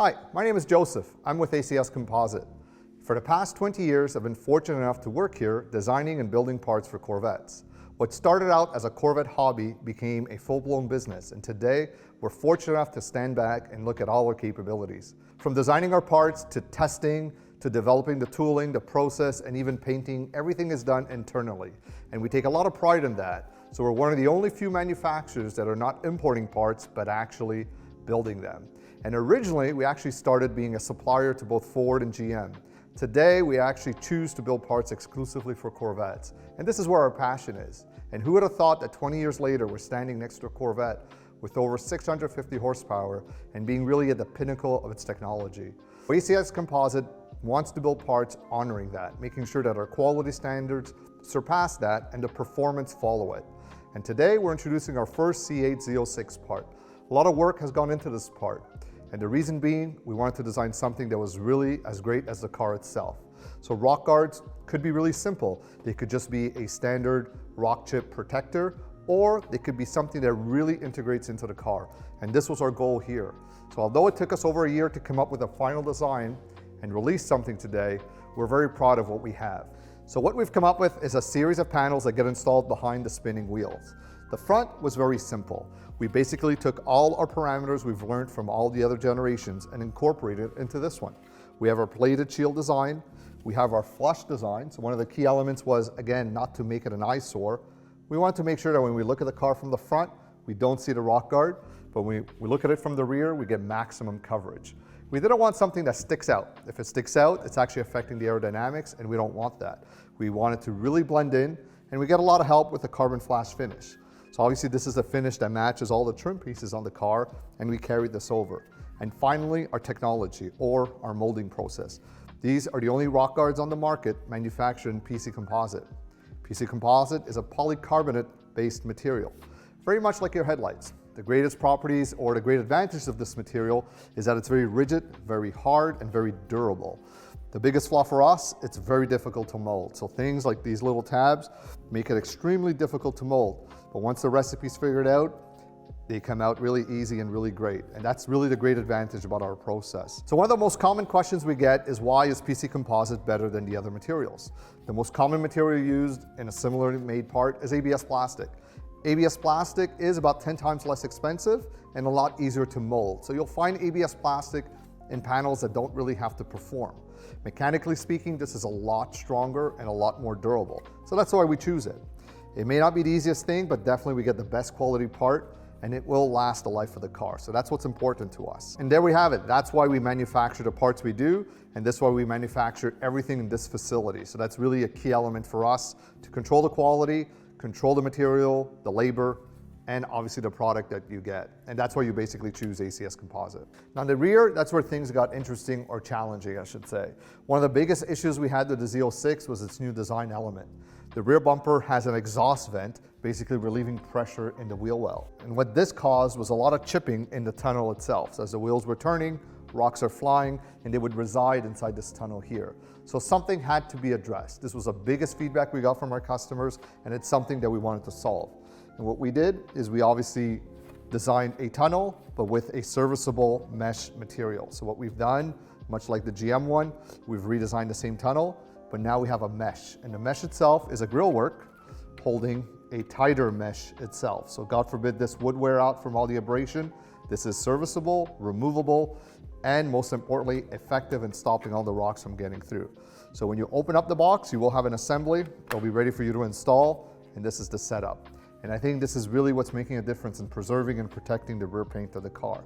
Hi, my name is Joseph. I'm with ACS Composite. For the past 20 years, I've been fortunate enough to work here designing and building parts for Corvettes. What started out as a Corvette hobby became a full-blown business, and today we're fortunate enough to stand back and look at all our capabilities. From designing our parts to testing, to developing the tooling, the process, and even painting, everything is done internally. And we take a lot of pride in that. So we're one of the only few manufacturers that are not importing parts, but actually building them. And originally, we actually started being a supplier to both Ford and GM. Today, we actually choose to build parts exclusively for Corvettes. And this is where our passion is. And who would have thought that 20 years later, we're standing next to a Corvette with over 650 horsepower and being really at the pinnacle of its technology. ACS Composite wants to build parts honoring that, making sure that our quality standards surpass that and the performance follow it. And today, we're introducing our first C8 Z06 part. A lot of work has gone into this part. And the reason being, we wanted to design something that was really as great as the car itself. So rock guards could be really simple. They could just be a standard rock chip protector, or they could be something that really integrates into the car. And this was our goal here. So although it took us over a year to come up with a final design and release something today, we're very proud of what we have. So what we've come up with is a series of panels that get installed behind the spinning wheels. The front was very simple. We basically took all our parameters we've learned from all the other generations and incorporated into this one. We have our plated shield design. We have our flush design. So one of the key elements was, again, not to make it an eyesore. We want to make sure that when we look at the car from the front, we don't see the rock guard, but when we look at it from the rear, we get maximum coverage. We didn't want something that sticks out. If it sticks out, it's actually affecting the aerodynamics, and we don't want that. We want it to really blend in, and we get a lot of help with the carbon flash finish. So obviously this is a finish that matches all the trim pieces on the car, and we carried this over. And finally, our technology, or our molding process. These are the only rock guards on the market manufactured in PC Composite. PC Composite is a polycarbonate-based material, very much like your headlights. The greatest properties or the great advantage of this material is that it's very rigid, very hard, and very durable. The biggest flaw for us, it's very difficult to mold. So things like these little tabs make it extremely difficult to mold. But once the recipe's figured out, they come out really easy and really great. And that's really the great advantage about our process. So one of the most common questions we get is, why is PC Composite better than the other materials? The most common material used in a similarly made part is ABS plastic. ABS plastic is about 10 times less expensive and a lot easier to mold. So you'll find ABS plastic in panels that don't really have to perform. Mechanically speaking, this is a lot stronger and a lot more durable. So that's why we choose it. It may not be the easiest thing, but definitely we get the best quality part, and it will last the life of the car. So that's what's important to us. And there we have it. That's why we manufacture the parts we do, and that's why we manufacture everything in this facility. So that's really a key element for us to control the quality, control the material, the labor, and obviously the product that you get. And that's why you basically choose ACS Composite. Now the rear, that's where things got interesting, or challenging, I should say. One of the biggest issues we had with the Z06 was its new design element. The rear bumper has an exhaust vent, basically relieving pressure in the wheel well. And what this caused was a lot of chipping in the tunnel itself. So as the wheels were turning, rocks are flying, and they would reside inside this tunnel here. So something had to be addressed. This was the biggest feedback we got from our customers, and it's something that we wanted to solve. And what we did is we obviously designed a tunnel, but with a serviceable mesh material. So what we've done, much like the GM one, we've redesigned the same tunnel, but now we have a mesh. And the mesh itself is a grill work holding a tighter mesh itself. So God forbid this would wear out from all the abrasion. This is serviceable, removable, and most importantly, effective in stopping all the rocks from getting through. So when you open up the box, you will have an assembly. It'll be ready for you to install, and this is the setup. And I think this is really what's making a difference in preserving and protecting the rear paint of the car.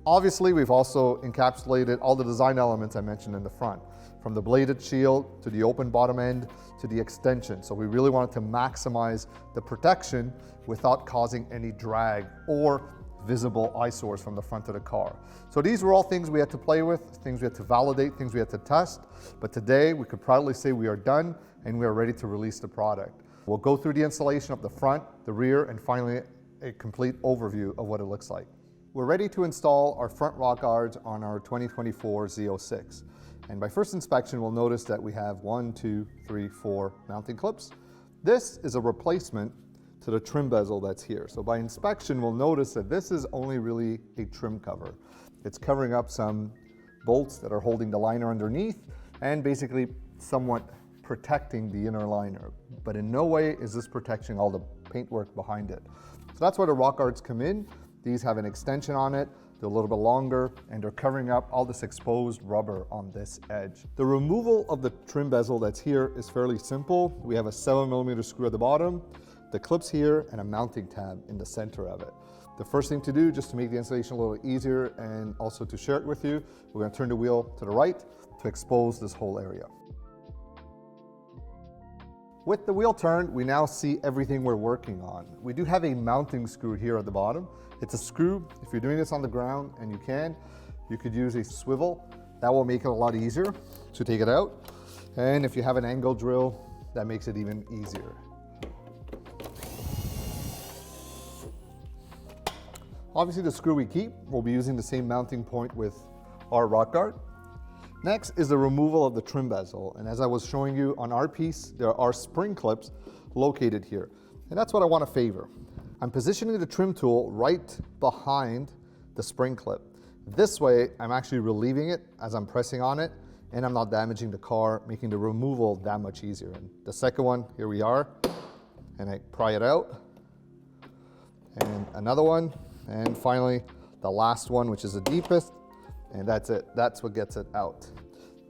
Obviously, we've also encapsulated all the design elements I mentioned in the front, from the bladed shield to the open bottom end to the extension. So we really wanted to maximize the protection without causing any drag or visible eyesores from the front of the car. So these were all things we had to play with, things we had to validate, things we had to test. But today we could proudly say we are done and we are ready to release the product. We'll go through the installation of the front, the rear, and finally a complete overview of what it looks like. We're ready to install our front rock guards on our 2024 Z06. And by first inspection, we'll notice that we have 1, 2, 3, 4 mounting clips. This is a replacement to the trim bezel that's here. So by inspection, we'll notice that this is only really a trim cover. It's covering up some bolts that are holding the liner underneath and basically somewhat protecting the inner liner. But in no way is this protecting all the paintwork behind it. So that's where the rock guards come in. These have an extension on it. They're a little bit longer, and they're covering up all this exposed rubber on this edge. The removal of the trim bezel that's here is fairly simple. We have a 7mm screw at the bottom, the clips here, and a mounting tab in the center of it. The first thing to do, just to make the installation a little easier and also to share it with you, we're going to turn the wheel to the right to expose this whole area. With the wheel turned, we now see everything we're working on. We do have a mounting screw here at the bottom. It's a screw. If you're doing this on the ground, and you could use a swivel. That will make it a lot easier to take it out. And if you have an angle drill, that makes it even easier. Obviously the screw we keep, we'll be using the same mounting point with our rock guard. Next is the removal of the trim bezel. And as I was showing you on our piece, there are spring clips located here. And that's what I want to favor. I'm positioning the trim tool right behind the spring clip. This way, I'm actually relieving it as I'm pressing on it, and I'm not damaging the car, making the removal that much easier. And the second one, here we are, and I pry it out. And another one, and finally, the last one, which is the deepest, and that's it. That's what gets it out.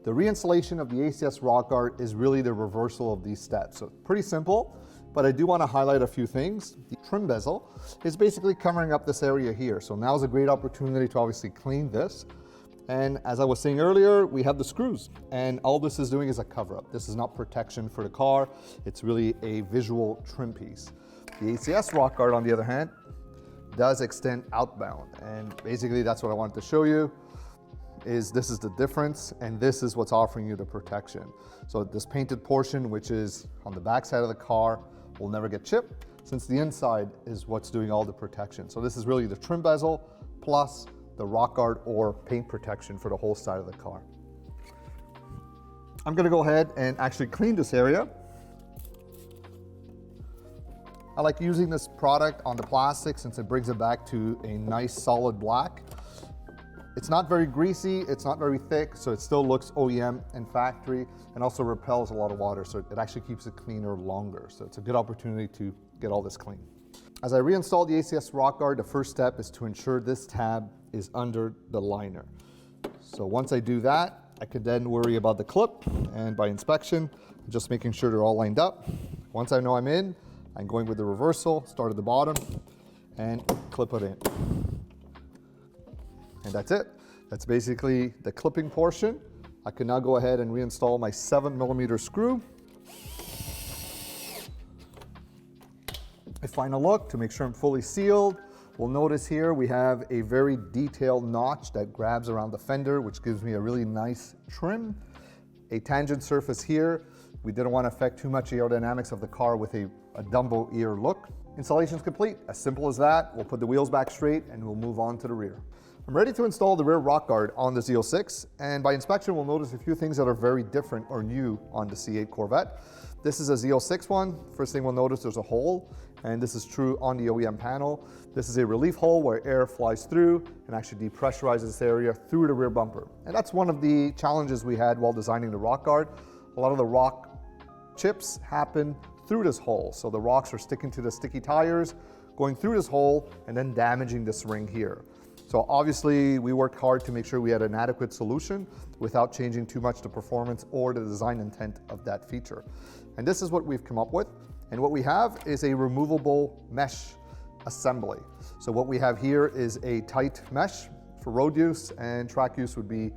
The reinstallation of the ACS Rock Guard is really the reversal of these steps. So pretty simple, but I do want to highlight a few things. The trim bezel is basically covering up this area here. So now is a great opportunity to obviously clean this. And as I was saying earlier, we have the screws, and all this is doing is a cover up. This is not protection for the car. It's really a visual trim piece. The ACS Rock Guard, on the other hand, does extend outbound. And basically that's what I wanted to show you. This is the difference, and this is what's offering you the protection. So this painted portion, which is on the back side of the car, will never get chipped, since the inside is what's doing all the protection. So this is really the trim bezel plus the rock guard or paint protection for the whole side of the car. I'm gonna go ahead and actually clean this area. I like using this product on the plastic since it brings it back to a nice solid black. It's not very greasy, it's not very thick, so it still looks OEM and factory, and also repels a lot of water, so it actually keeps it cleaner longer. So it's a good opportunity to get all this clean. As I reinstall the ACS Rock Guard, the first step is to ensure this tab is under the liner. So once I do that, I can then worry about the clip, and by inspection, just making sure they're all lined up. Once I know I'm in, I'm going with the reversal, start at the bottom, and clip it in. And that's it. That's basically the clipping portion. I can now go ahead and reinstall my 7mm screw. A final look to make sure I'm fully sealed. We'll notice here we have a very detailed notch that grabs around the fender, which gives me a really nice trim. A tangent surface here. We didn't want to affect too much aerodynamics of the car with a Dumbo ear look. Installation's complete, as simple as that. We'll put the wheels back straight and we'll move on to the rear. I'm ready to install the rear rock guard on the Z06, and by inspection we'll notice a few things that are very different or new on the C8 Corvette. This is a Z06 one. First thing we'll notice, there's a hole, and this is true on the OEM panel. This is a relief hole where air flies through and actually depressurizes this area through the rear bumper. And that's one of the challenges we had while designing the rock guard. A lot of the rock chips happen through this hole. So the rocks are sticking to the sticky tires, going through this hole, and then damaging this ring here. So obviously we worked hard to make sure we had an adequate solution without changing too much the performance or the design intent of that feature. And this is what we've come up with. And what we have is a removable mesh assembly. So what we have here is a tight mesh for road use, and track use would be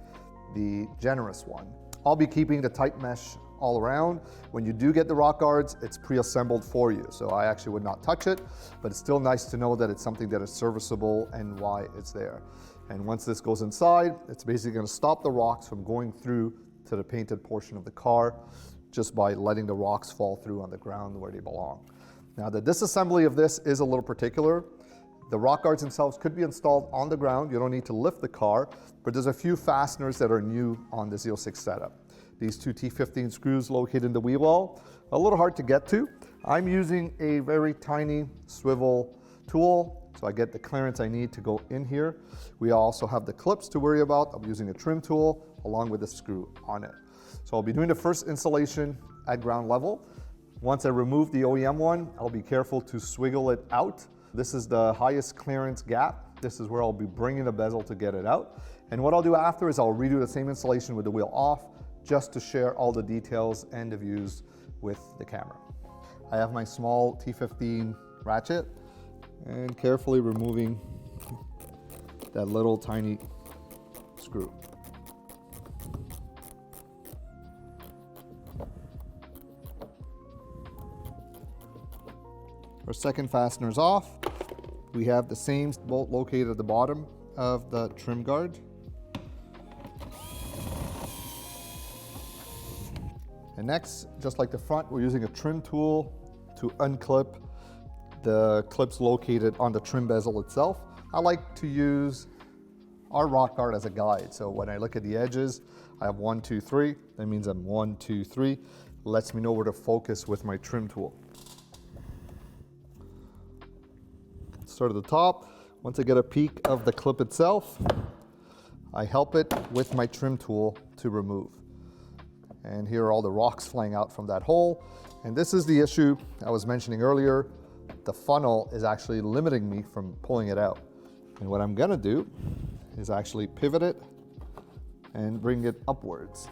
the generous one. I'll be keeping the tight mesh all around. When you do get the rock guards, it's pre-assembled for you. So I actually would not touch it, but it's still nice to know that it's something that is serviceable and why it's there. And once this goes inside, it's basically going to stop the rocks from going through to the painted portion of the car just by letting the rocks fall through on the ground where they belong. Now the disassembly of this is a little particular. The rock guards themselves could be installed on the ground. You don't need to lift the car, but there's a few fasteners that are new on the Z06 setup. These two T15 screws located in the wheel well, a little hard to get to. I'm using a very tiny swivel tool so I get the clearance I need to go in here. We also have the clips to worry about. I'm using a trim tool along with the screw on it. So I'll be doing the first installation at ground level. Once I remove the OEM one, I'll be careful to swiggle it out. This is the highest clearance gap. This is where I'll be bringing the bezel to get it out. And what I'll do after is I'll redo the same installation with the wheel off, just to share all the details and the views with the camera. I have my small T15 ratchet and carefully removing that little tiny screw. Our second fastener is off. We have the same bolt located at the bottom of the trim guard. And next, just like the front, we're using a trim tool to unclip the clips located on the trim bezel itself. I like to use our rock guard as a guide. So when I look at the edges, I have 1, 2, 3. That means I'm 1, 2, 3. Lets me know where to focus with my trim tool. Start at the top. Once I get a peek of the clip itself, I help it with my trim tool to remove. And here are all the rocks flying out from that hole. And this is the issue I was mentioning earlier. The funnel is actually limiting me from pulling it out. And what I'm gonna do is actually pivot it and bring it upwards.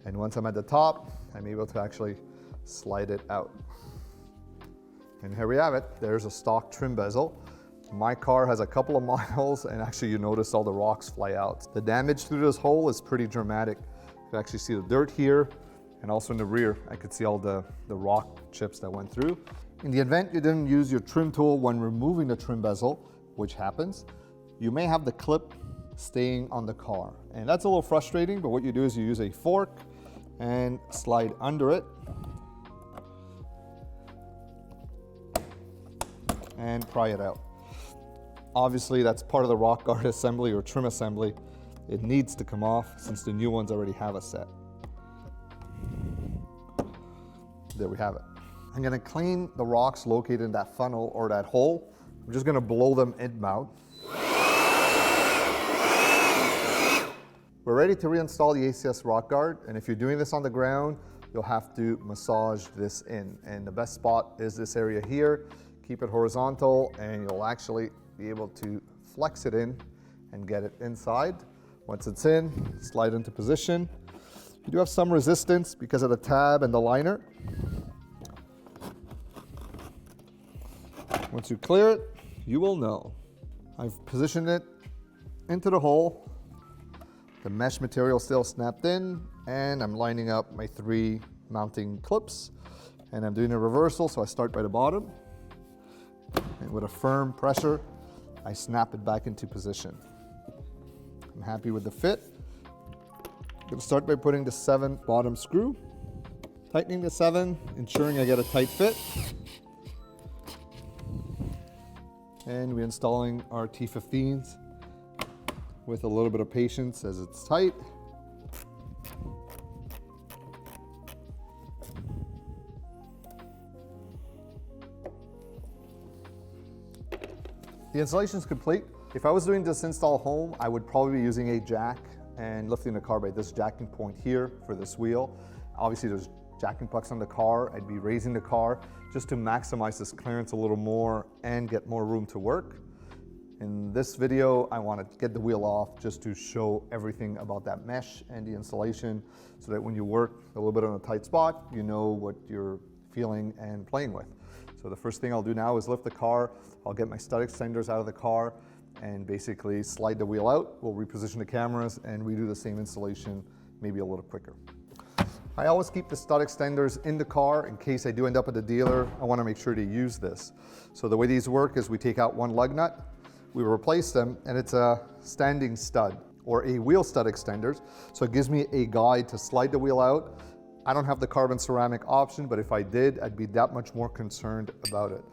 And once I'm at the top, I'm able to actually slide it out. And here we have it. There's a stock trim bezel. My car has a couple of miles, and actually you notice all the rocks fly out. The damage through this hole is pretty dramatic. You can actually see the dirt here, and also in the rear, I could see all the rock chips that went through. In the event you didn't use your trim tool when removing the trim bezel, which happens, you may have the clip staying on the car. And that's a little frustrating, but what you do is you use a fork and slide under it and pry it out. Obviously, that's part of the rock guard assembly or trim assembly. It needs to come off since the new ones already have a set. There we have it. I'm gonna clean the rocks located in that funnel or that hole. I'm just gonna blow them in-mount. We're ready to reinstall the ACS Rock Guard, and if you're doing this on the ground, you'll have to massage this in. And the best spot is this area here. Keep it horizontal, and you'll actually be able to flex it in and get it inside. Once it's in, slide into position. You do have some resistance because of the tab and the liner. Once you clear it, you will know. I've positioned it into the hole. The mesh material still snapped in, and I'm lining up my 3 mounting clips, and I'm doing a reversal, so I start by the bottom, and with a firm pressure, I snap it back into position. I'm happy with the fit. I'm going to start by putting the 7 bottom screw, tightening the 7, ensuring I get a tight fit, and we're installing our T15s with a little bit of patience as it's tight. The installation is complete. If I was doing this install home, I would probably be using a jack and lifting the car by this jacking point here for this wheel. Obviously there's jacking pucks on the car. I'd be raising the car just to maximize this clearance a little more and get more room to work. In this video, I want to get the wheel off just to show everything about that mesh and the installation so that when you work a little bit on a tight spot, you know what you're feeling and playing with. So the first thing I'll do now is lift the car. I'll get my stud extenders out of the car and basically slide the wheel out. We'll reposition the cameras and redo the same installation, maybe a little quicker. I always keep the stud extenders in the car in case I do end up at the dealer. I want to make sure to use this. So the way these work is we take out 1 lug nut, we replace them, and it's a standing stud or a wheel stud extenders. So it gives me a guide to slide the wheel out. I don't have the carbon ceramic option, but if I did, I'd be that much more concerned about it.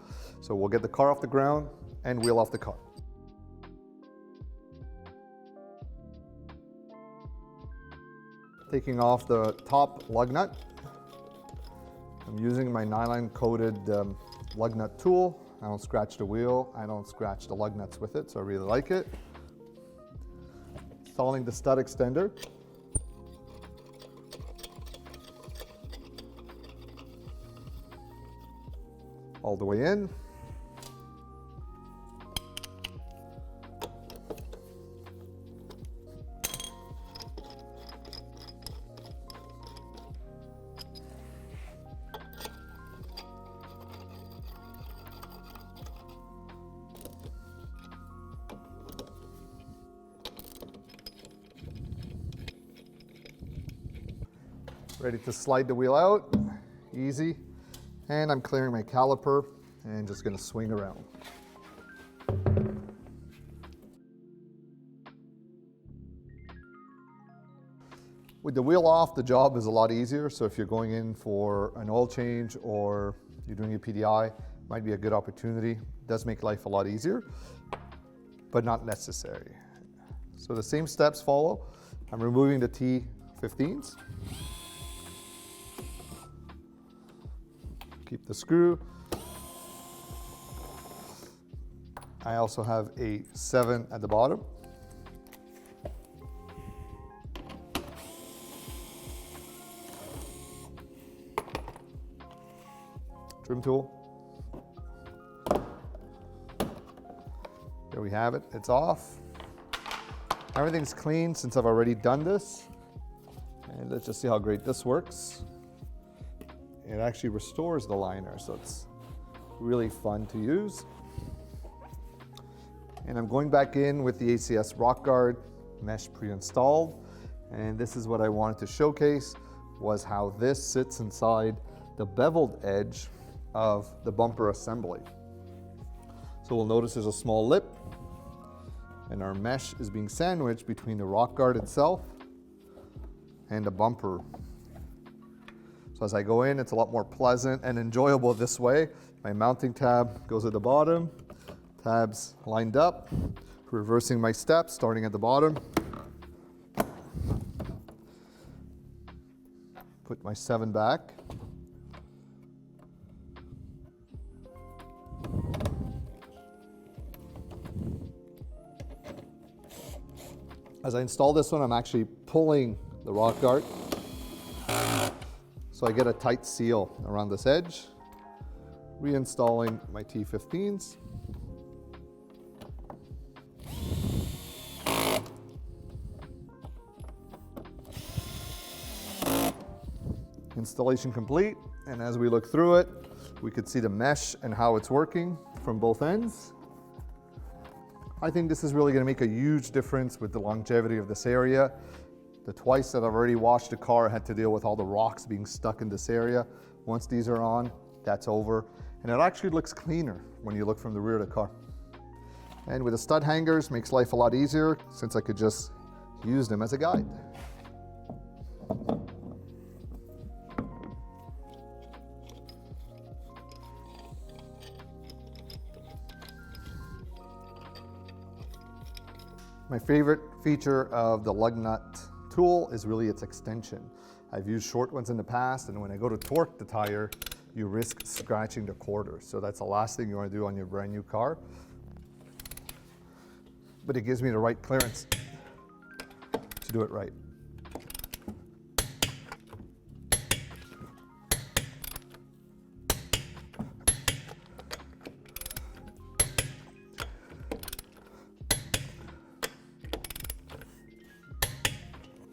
So we'll get the car off the ground and wheel off the car. Taking off the top lug nut, I'm using my nylon coated lug nut tool. I don't scratch the wheel, I don't scratch the lug nuts with it, so I really like it. Installing the stud extender. All the way in. Ready to slide the wheel out, easy. And I'm clearing my caliper and just gonna swing around. With the wheel off, the job is a lot easier. So if you're going in for an oil change or you're doing a PDI, it might be a good opportunity. It does make life a lot easier, but not necessary. So the same steps follow. I'm removing the T15s. Keep the screw. I also have a 7 at the bottom. Trim tool. There we have it, it's off. Everything's clean since I've already done this. And let's just see how great this works. It actually restores the liner, so it's really fun to use. And I'm going back in with the ACS Rock Guard mesh pre-installed. And this is what I wanted to showcase, was how this sits inside the beveled edge of the bumper assembly. So we'll notice there's a small lip, and our mesh is being sandwiched between the Rock Guard itself and the bumper. So as I go in, it's a lot more pleasant and enjoyable this way. My mounting tab goes at the bottom, tabs lined up, reversing my steps, starting at the bottom. Put my 7 back. As I install this one, I'm actually pulling the Rock Guard, so I get a tight seal around this edge. Reinstalling my T15s. Installation complete, and as we look through it, we could see the mesh and how it's working from both ends. I think this is really going to make a huge difference with the longevity of this area. The twice that I've already washed the car, I had to deal with all the rocks being stuck in this area. Once these are on, that's over. And it actually looks cleaner when you look from the rear of the car. And with the stud hangers, makes life a lot easier since I could just use them as a guide. My favorite feature of the lug nut tool is really its extension. I've used short ones in the past, and when I go to torque the tire, you risk scratching the quarters. So that's the last thing you want to do on your brand new car. But it gives me the right clearance to do it right.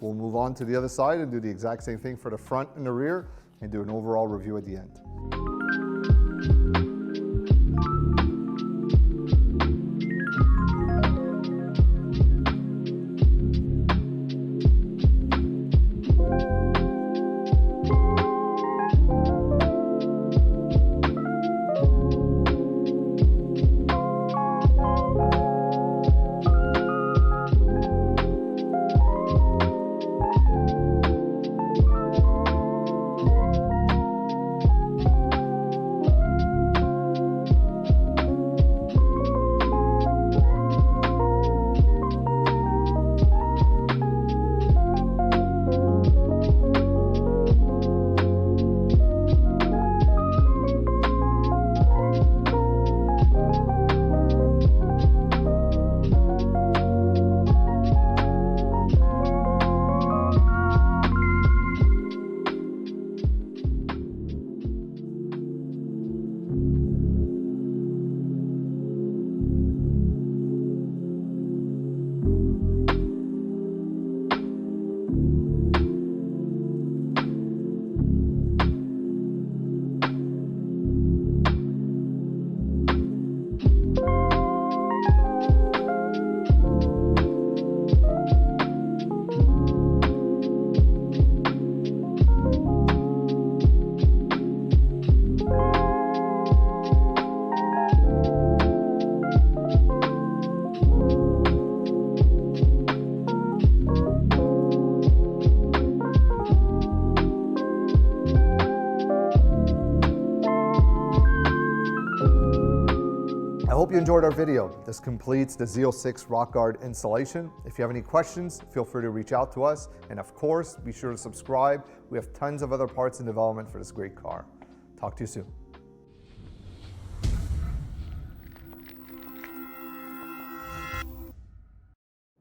We'll move on to the other side and do the exact same thing for the front and the rear and do an overall review at the end. I hope you enjoyed our video. This completes the Z06 Rock Guard installation. If you have any questions, feel free to reach out to us. And of course, be sure to subscribe. We have tons of other parts in development for this great car. Talk to you soon.